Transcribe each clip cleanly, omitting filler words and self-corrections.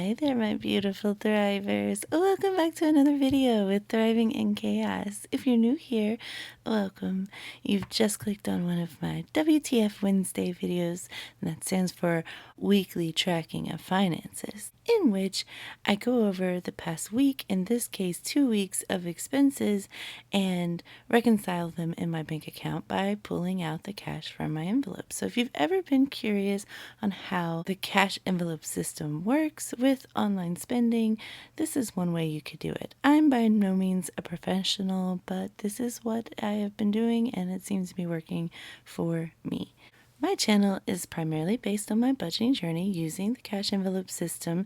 Hi there, my beautiful thrivers. Welcome back to another video with Thriving in Chaos. If you're new here, welcome. You've just clicked on one of my WTF Wednesday videos, and that stands for Weekly Tracking of Finances, in which I go over the past week, in this case 2 weeks of expenses, and reconcile them in my bank account by pulling out the cash from my envelope. So if you've ever been curious on how the cash envelope system works with online spending, this is one way you could do it. I'm by no means a professional, but this is what I have been doing and it seems to be working for me. My channel is primarily based on my budgeting journey using the cash envelope system,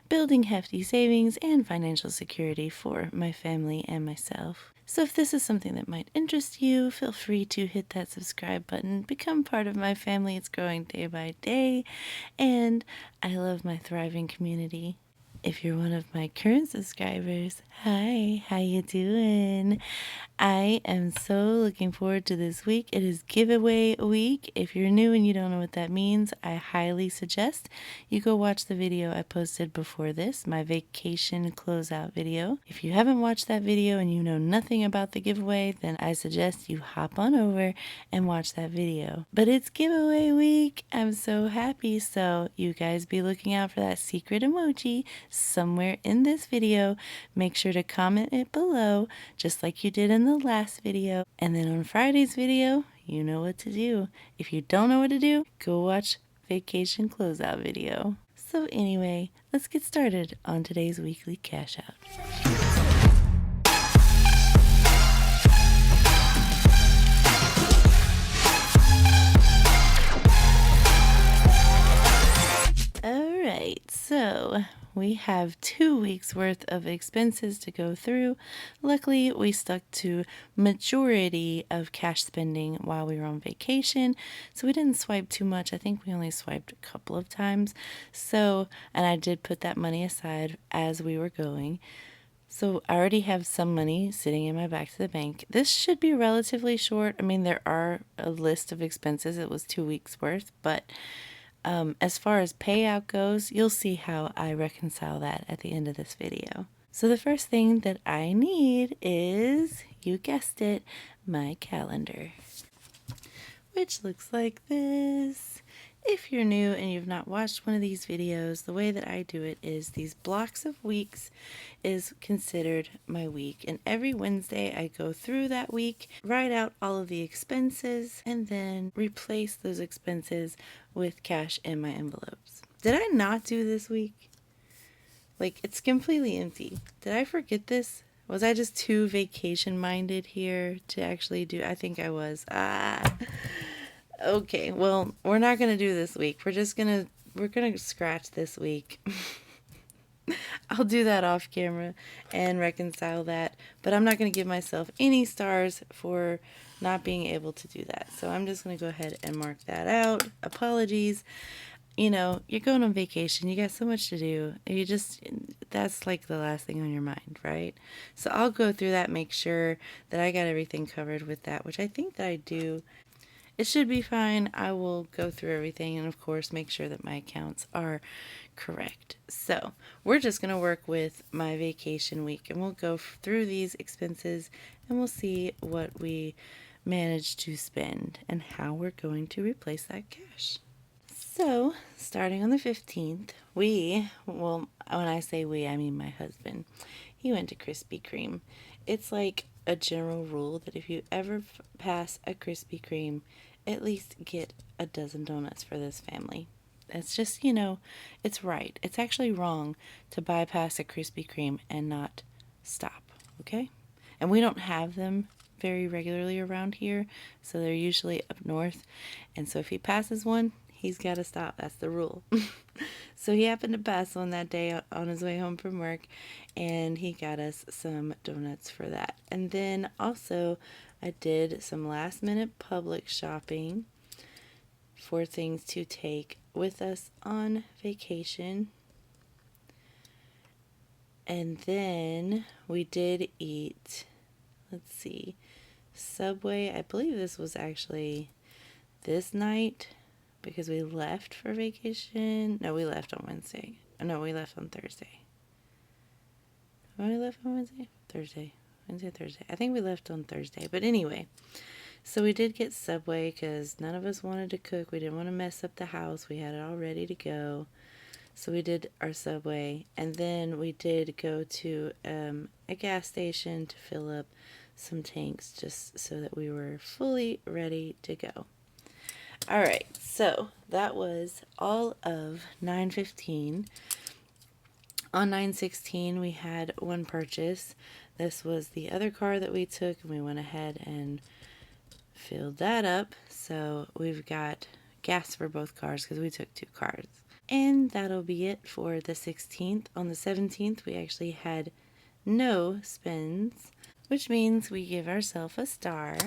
building hefty savings and financial security for my family and myself. So if this is something that might interest you, feel free to hit that subscribe button, become part of my family. It's growing day by day, and I love my thriving community. If you're one of my current subscribers, hi, how you doing? I am so looking forward to this week. It is giveaway week. If you're new and you don't know what that means, I highly suggest you go watch the video I posted before this, my vacation closeout video. If you haven't watched that video and you know nothing about the giveaway, then I suggest you hop on over and watch that video. But it's giveaway week. I'm so happy. So you guys be looking out for that secret emoji somewhere in this video. Make sure to comment it below, just like you did in the last video. And then on Friday's video, you know what to do. If you don't know what to do, go watch vacation closeout video. So anyway, let's get started on today's weekly cash out. Alright, so we have 2 weeks worth of expenses to go through. Luckily, we stuck to majority of cash spending while we were on vacation, so we didn't swipe too much. I think we only swiped a couple of times. So, and I did put that money aside as we were going. So I already have some money sitting in my back to the bank. This should be relatively short. I mean, there are a list of expenses. It was 2 weeks worth, but as far as payout goes, you'll see how I reconcile that at the end of this video. So the first thing that I need is, you guessed it, my calendar, which looks like this. If you're new and you've not watched one of these videos, the way that I do it is these blocks of weeks is considered my week. And every Wednesday I go through that week, write out all of the expenses, and then replace those expenses with cash in my envelopes. Did I not do this week? Like, it's completely empty. Did I forget this? Was I just too vacation minded here to actually do? I think I was. Okay, well, we're not going to do this week. We're going to scratch this week. I'll do that off camera and reconcile that, but I'm not going to give myself any stars for not being able to do that. So I'm just going to go ahead and mark that out. Apologies. You know, you're going on vacation. You got so much to do. That's like the last thing on your mind, right? So I'll go through that, make sure that I got everything covered with that, which I think that I do. It should be fine. I will go through everything and, of course, make sure that my accounts are correct. So we're just going to work with my vacation week, and we'll go through these expenses, and we'll see what we managed to spend and how we're going to replace that cash. So starting on the 15th, when I say we, I mean my husband, he went to Krispy Kreme. It's like a general rule that if you ever pass a Krispy Kreme, at least get a dozen donuts for this family. It's just, it's right. It's actually wrong to bypass a Krispy Kreme and not stop, okay? And we don't have them very regularly around here, so they're usually up north. And so if he passes one, he's got to stop. That's the rule. So he happened to pass one that day on his way home from work, and he got us some donuts for that. And then also I did some last minute Publix shopping for things to take with us on vacation. And then we did eat, let's see, Subway. I believe this was actually this night, because we left for vacation. No, we left on Wednesday. No, we left on Thursday. When we left on Wednesday? Thursday. Wednesday, Thursday. I think we left on Thursday. But anyway, so we did get Subway because none of us wanted to cook. We didn't want to mess up the house. We had it all ready to go. So we did our Subway. And then we did go to a gas station to fill up some tanks just so that we were fully ready to go. All right, so that was all of 9/15. On 9/16, we had one purchase. This was the other car that we took, and we went ahead and filled that up. So we've got gas for both cars because we took 2 cars. And that'll be it for the 16th. On the 17th, we actually had no spins, which means we give ourselves a star.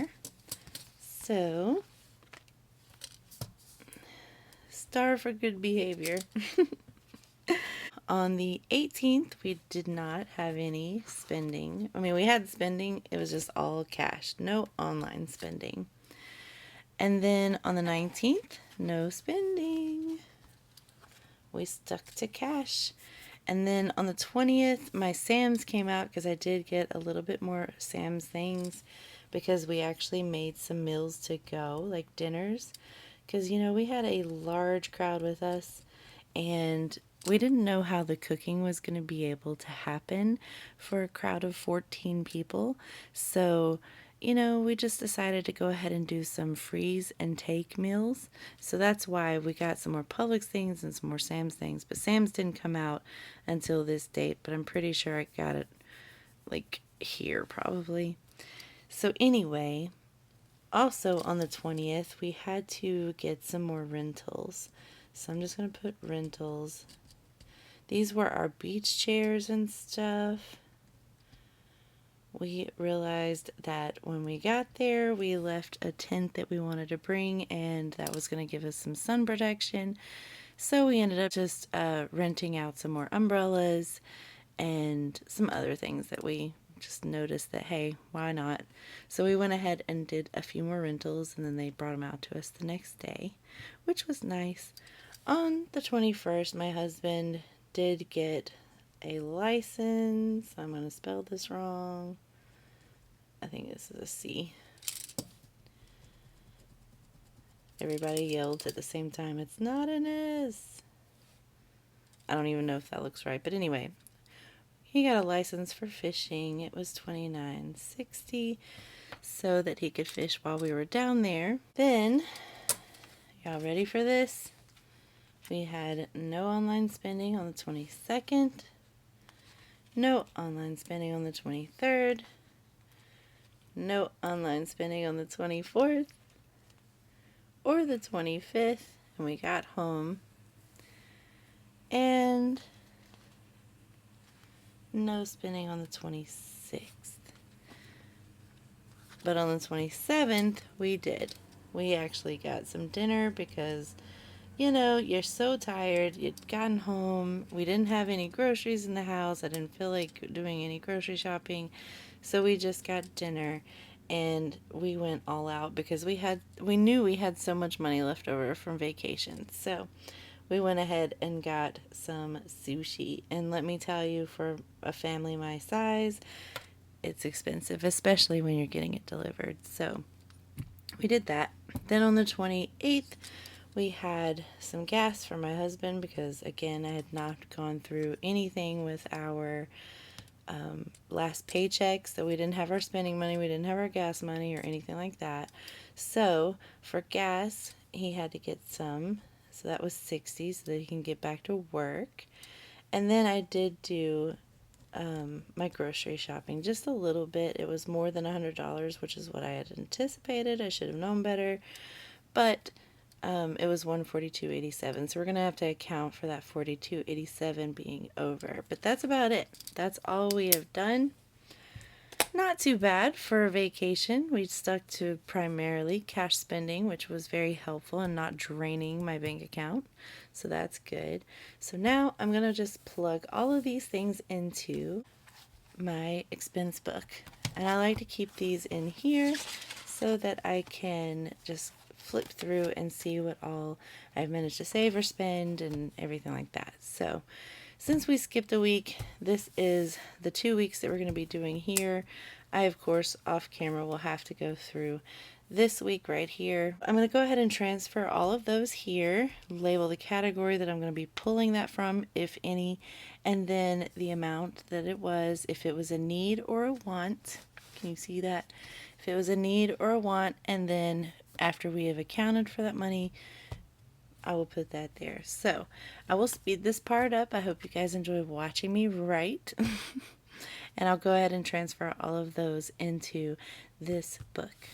So, star for good behavior. On the 18th, we did not have any spending. I mean, we had spending. It was just all cash. No online spending. And then on the 19th, no spending. We stuck to cash. And then on the 20th, my Sam's came out because I did get a little bit more Sam's things because we actually made some meals to go, like dinners. Because, you know, we had a large crowd with us and we didn't know how the cooking was going to be able to happen for a crowd of 14 people. So, you know, we just decided to go ahead and do some freeze and take meals. So that's why we got some more Publix things and some more Sam's things. But Sam's didn't come out until this date, but I'm pretty sure I got it like here probably. So anyway, also on the 20th, we had to get some more rentals. So I'm just going to put rentals. These were our beach chairs and stuff. We realized that when we got there, we left a tent that we wanted to bring, and that was going to give us some sun protection. So we ended up just renting out some more umbrellas and some other things that we just noticed that, hey, why not? So we went ahead and did a few more rentals, and then they brought them out to us the next day, which was nice. On the 21st, my husband did get a license. I'm going to spell this wrong. I think this is a C. Everybody yelled at the same time, it's not an S. I don't even know if that looks right, but anyway, he got a license for fishing. It was $29.60 so that he could fish while we were down there. Then, y'all ready for this? We had no online spending on the 22nd, no online spending on the 23rd, no online spending on the 24th or the 25th, and we got home, and no spending on the 26th. But on the 27th, we did. We actually got some dinner because, you know, you're so tired. You'd gotten home. We didn't have any groceries in the house. I didn't feel like doing any grocery shopping. So we just got dinner and we went all out because we knew we had so much money left over from vacation. So we went ahead and got some sushi. And let me tell you, for a family my size, it's expensive, especially when you're getting it delivered. So we did that. Then on the 28th, we had some gas for my husband because, again, I had not gone through anything with our last paycheck, so we didn't have our spending money, we didn't have our gas money or anything like that. So for gas, he had to get some, so that was $60 so that he can get back to work. And then I did do my grocery shopping just a little bit. It was more than $100, which is what I had anticipated. I should have known better, but it was $142.87, so we're gonna have to account for that $42.87 being over. But that's about it. That's all we have done. Not too bad for a vacation. We stuck to primarily cash spending, which was very helpful and not draining my bank account. So that's good. So now I'm gonna just plug all of these things into my expense book. And I like to keep these in here so that I can just flip through and see what all I've managed to save or spend and everything like that. So since we skipped a week, this is the 2 weeks that we're going to be doing here. I, of course, off camera will have to go through this week right here. I'm going to go ahead and transfer all of those here, label the category that I'm going to be pulling that from, if any, and then the amount that it was, if it was a need or a want. Can you see that? If it was a need or a want, and then after we have accounted for that money, I will put that there. So I will speed this part up. I hope you guys enjoy watching me write. And I'll go ahead and transfer all of those into this book.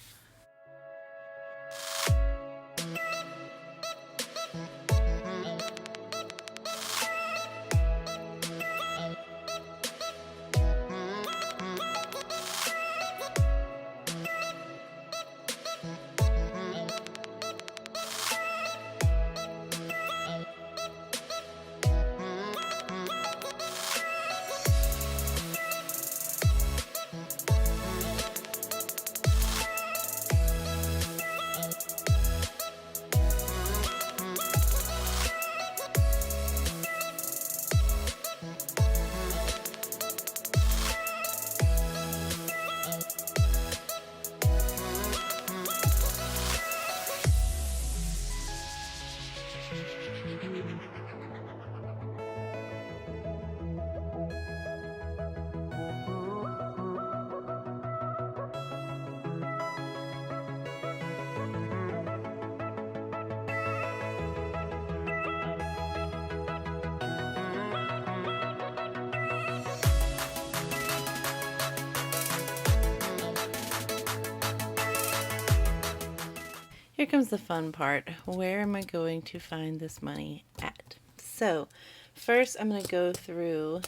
Here comes the fun part. Where am I going to find this money at? So first I'm going to go through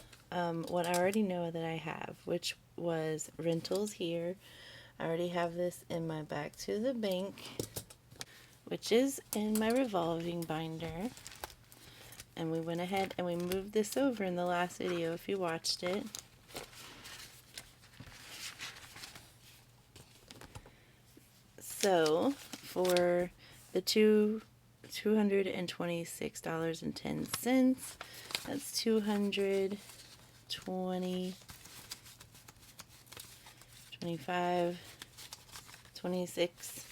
what I already know that I have, which was rentals here. I already have this in my back to the bank, which is in my revolving binder. And we went ahead and we moved this over in the last video if you watched it. So for the $226.10, that's 220, 25, 26.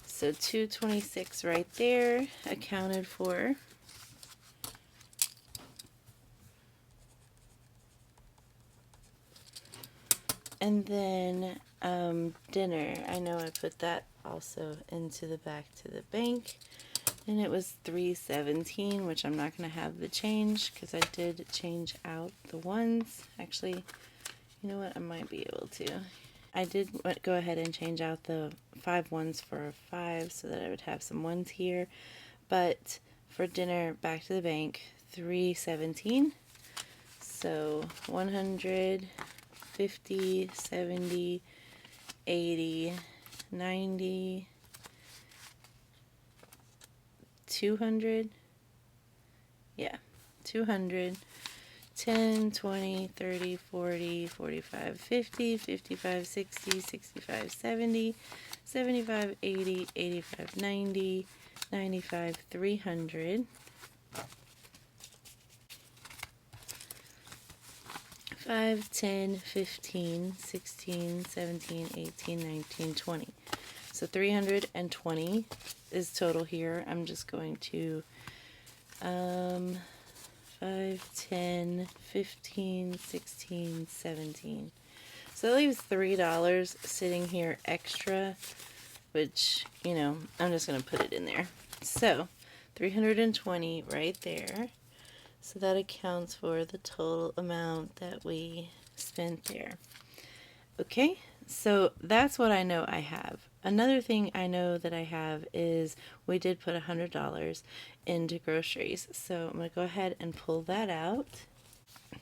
So 226 right there accounted for. And then dinner, I know I put that also into the back to the bank, and it was $3.17, which I'm not going to have the change because I did change out the ones. Actually, you know what, I might be able to. I did go ahead and change out the 5 ones for a 5 so that I would have some ones here. But for dinner, back to the bank, $3.17. So 100, 50, 70, 80, 90, 200. Yeah, 200. 10, 20, 30, 40, 45, 50, 55, 60, 65, 70, 75, 80, 85, 90, 95, 300. 5, 10, 15, 16, 17, 18, 19, 20. So 320 is total here. I'm just going to 5, 10, 15, 16, 17. So that leaves $3 sitting here extra, which, you know, I'm just going to put it in there. So 320 right there. So that accounts for the total amount that we spent there. Okay, so that's what I know I have. Another thing I know that I have is we did put $100 into groceries. So I'm going to go ahead and pull that out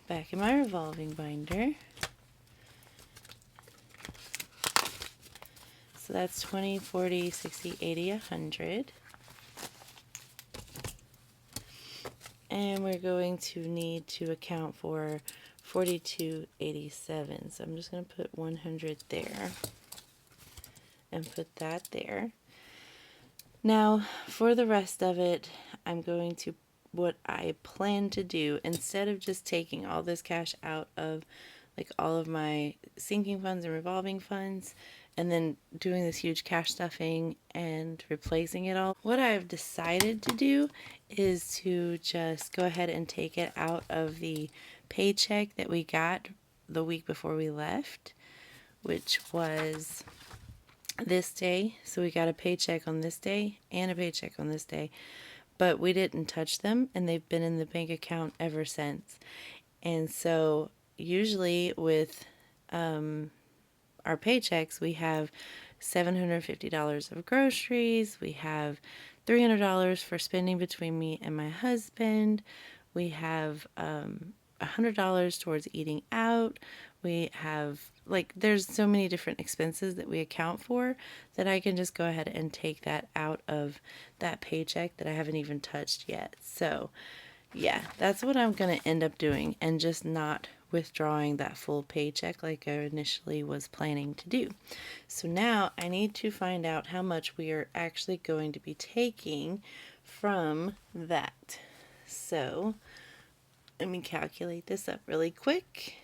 back in my revolving binder. So that's 20, 40, 60, 80, 100. And we're going to need to account for 42.87. So I'm just going to put 100 there and put that there. Now for the rest of it, I'm going to what I plan to do, instead of just taking all this cash out of like all of my sinking funds and revolving funds and then doing this huge cash stuffing and replacing it all, what I've decided to do is to just go ahead and take it out of the paycheck that we got the week before we left, which was this day. So we got a paycheck on this day and a paycheck on this day, but we didn't touch them, and they've been in the bank account ever since. And so usually with our paychecks, we have $750 of groceries, we have $300 for spending between me and my husband, we have $100 towards eating out, we have, like, there's so many different expenses that we account for that I can just go ahead and take that out of that paycheck that I haven't even touched yet. So yeah, that's what I'm going to end up doing, and just not withdrawing that full paycheck like I initially was planning to do. So now I need to find out how much we are actually going to be taking from that. So let me calculate this up really quick.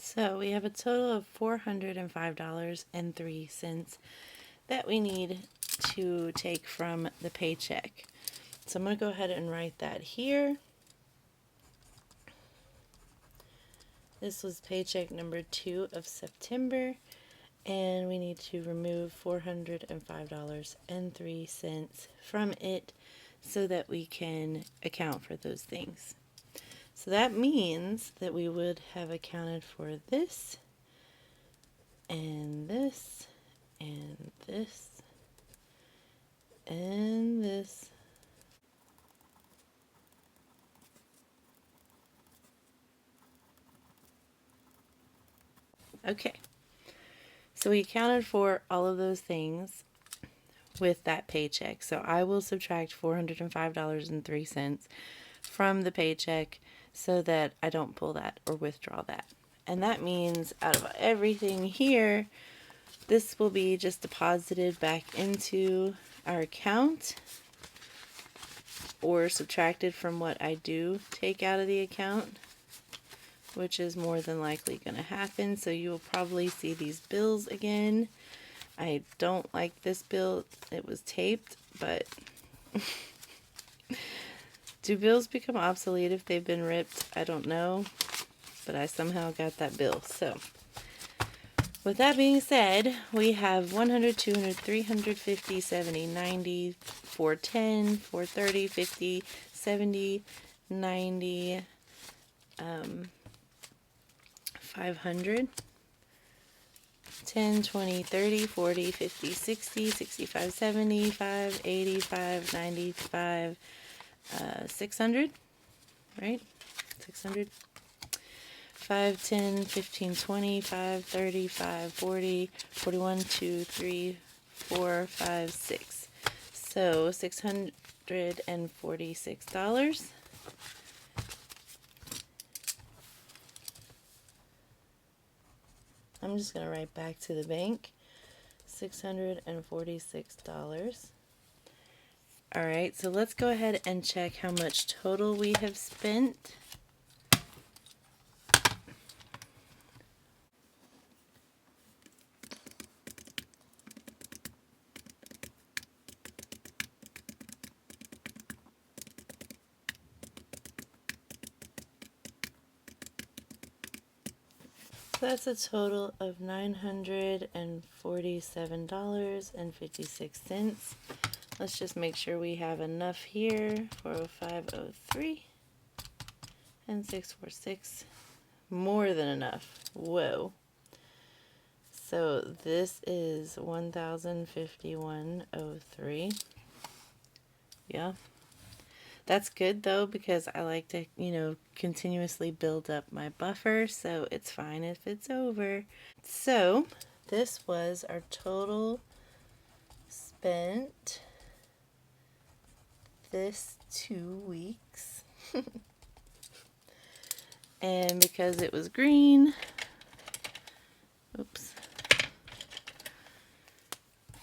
So we have a total of $405.03 that we need to take from the paycheck. So I'm going to go ahead and write that here. This was paycheck number 2 of September, and we need to remove $405.03 from it so that we can account for those things. So that means that we would have accounted for this, and this, and this, and this. Okay, so we accounted for all of those things with that paycheck. So I will subtract $405.03 from the paycheck so that I don't pull that or withdraw that. And that means out of everything here, this will be just deposited back into our account or subtracted from what I do take out of the account, which is more than likely going to happen. So you will probably see these bills again. I don't like this bill. It was taped, but do bills become obsolete if they've been ripped? I don't know, but I somehow got that bill. So with that being said, we have 100, 200, 350, 70, 90, 410, 430, 50, 70, 90, 500, 10, 20, 30, 40, 50, 60, 65, 75, 85, 95, 600, right? 600. 5, 10, 15, 20, 5, 30, 5, 40, 41, 2, 3, 4, 5, 6. So $646. I'm just going to write back to the bank. $646. All right, so let's go ahead and check how much total we have spent. So that's a total of $947.56. Let's just make sure we have enough here. 405.03 and 646. More than enough. Whoa. So this is 1051.03. Yeah. That's good though, because I like to, continuously build up my buffer, so it's fine if it's over. So this was our total spent this 2 weeks. And because it was green, oops,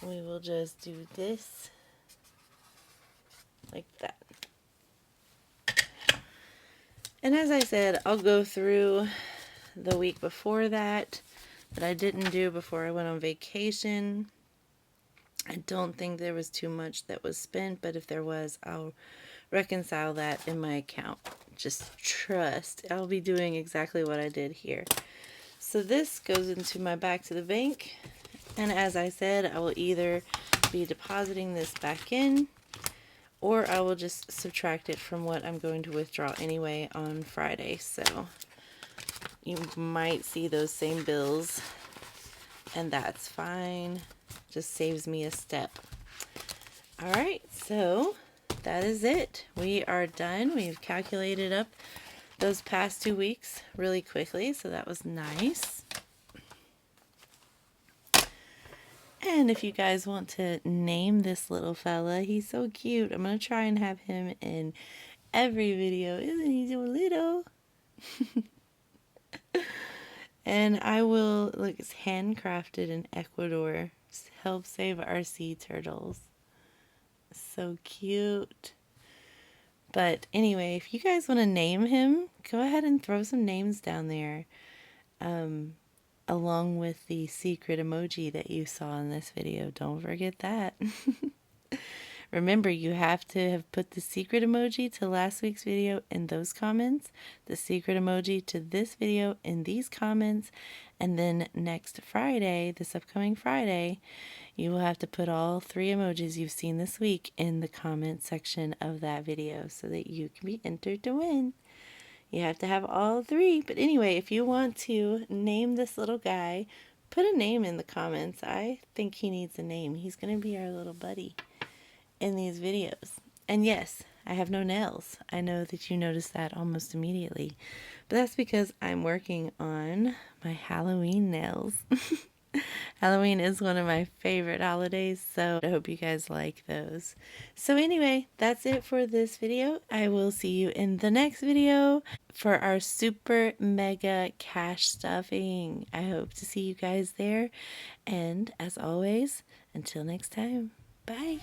we will just do this like that. And as I said, I'll go through the week before that I didn't do before I went on vacation. I don't think there was too much that was spent, but if there was, I'll reconcile that in my account. Just trust. I'll be doing exactly what I did here. So this goes into my back to the bank. And as I said, I will either be depositing this back in, or I will just subtract it from what I'm going to withdraw anyway on Friday. So you might see those same bills, and that's fine. Just saves me a step. All right, so that is it. We are done. We've calculated up those past 2 weeks really quickly, so that was nice. And if you guys want to name this little fella, he's so cute. I'm going to try and have him in every video. Isn't he so little? And I will, look, it's handcrafted in Ecuador. Help save our sea turtles. So cute. But anyway, if you guys want to name him, go ahead and throw some names down there. Along with the secret emoji that you saw in this video. Don't forget that. Remember, you have to have put the secret emoji to last week's video in those comments, the secret emoji to this video in these comments, and then next Friday, this upcoming Friday, you will have to put all 3 emojis you've seen this week in the comment section of that video so that you can be entered to win. You have to have all 3. But anyway, if you want to name this little guy, put a name in the comments. I think he needs a name. He's going to be our little buddy in these videos. And yes, I have no nails. I know that you noticed that almost immediately. But that's because I'm working on my Halloween nails. Halloween is one of my favorite holidays, so I hope you guys like those. So anyway, that's it for this video. I will see you in the next video for our super mega cash stuffing. I hope to see you guys there. And as always, until next time, bye.